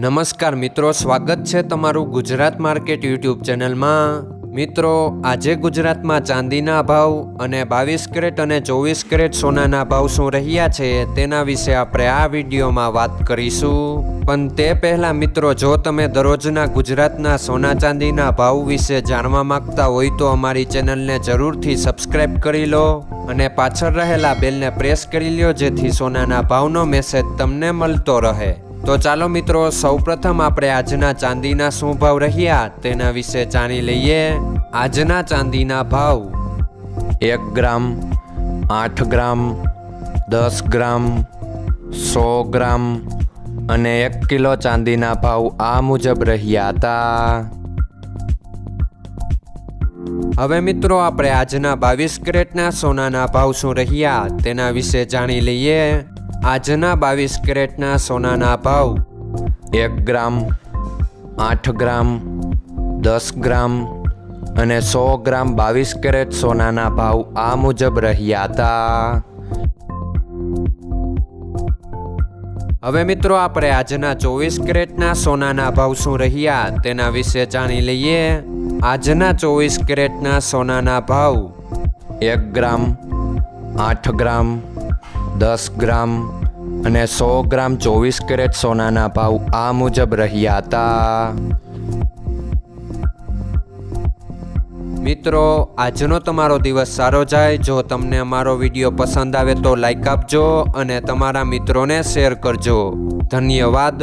નમસ્કાર મિત્રો, સ્વાગત છે તમારું ગુજરાત માર્કેટ યુટ્યુબ ચેનલમાં। મિત્રો, આજે ગુજરાતમાં ચાંદીના ભાવ અને 22 કેરેટ અને 24 કેરેટ સોનાના ભાવ શું રહ્યા છે તેના વિશે આપણે આ વિડીયોમાં વાત કરીશું। પણ તે પહેલાં મિત્રો, જો તમે દરરોજના ગુજરાતના સોના ચાંદીના ભાવ વિશે જાણવા માંગતા હોય તો અમારી ચેનલને જરૂરથી સબસ્ક્રાઈબ કરી લો અને પાછળ રહેલા બેલને પ્રેસ કરી લો, જેથી સોનાના ભાવનો મેસેજ તમને મળતો રહે। તો ચાલો મિત્રો, સૌપ્રથમ આપણે આજના ચાંદીના શું ભાવ રહ્યા તેના વિશે જાણી લઈએ। આજના ચાંદીના ભાવ 1 ગ્રામ, 8 ગ્રામ, 10 ગ્રામ, 100 ગ્રામ અને 1 કિલો ચાંદીના ભાવ આ મુજબ રહ્યા હતા। હવે મિત્રો, આપણે આજના 22 કેરેટના સોનાના ભાવ શું રહ્યા તેના વિશે જાણી લઈએ। આજના 22 કેરેટના સોનાના ભાવ 1 ગ્રામ, 8 ગ્રામ, 10 ગ્રામ અને 100 ગ્રામ 22 કેરેટ સોનાના ભાવ આ મુજબ રહ્યા હતા। હવે મિત્રો, આપણે આજના 24 કેરેટના સોનાના ભાવ શું રહ્યા તેના વિશે જાણી લઈએ। આજના 24 કેરેટના સોનાના ભાવ 1 ગ્રામ, 8 ગ્રામ, 10 ગ્રામ અને 100 ગ્રામ 24 કેરેટ સોનાના ભાવ આ મુજબ રહ્યા હતા। મિત્રો, આજનો તમારો દિવસ સારો જાય। જો તમને અમારો વિડીયો પસંદ આવે તો લાઈક આપજો અને તમારા મિત્રોને શેર કરજો। ધન્યવાદ।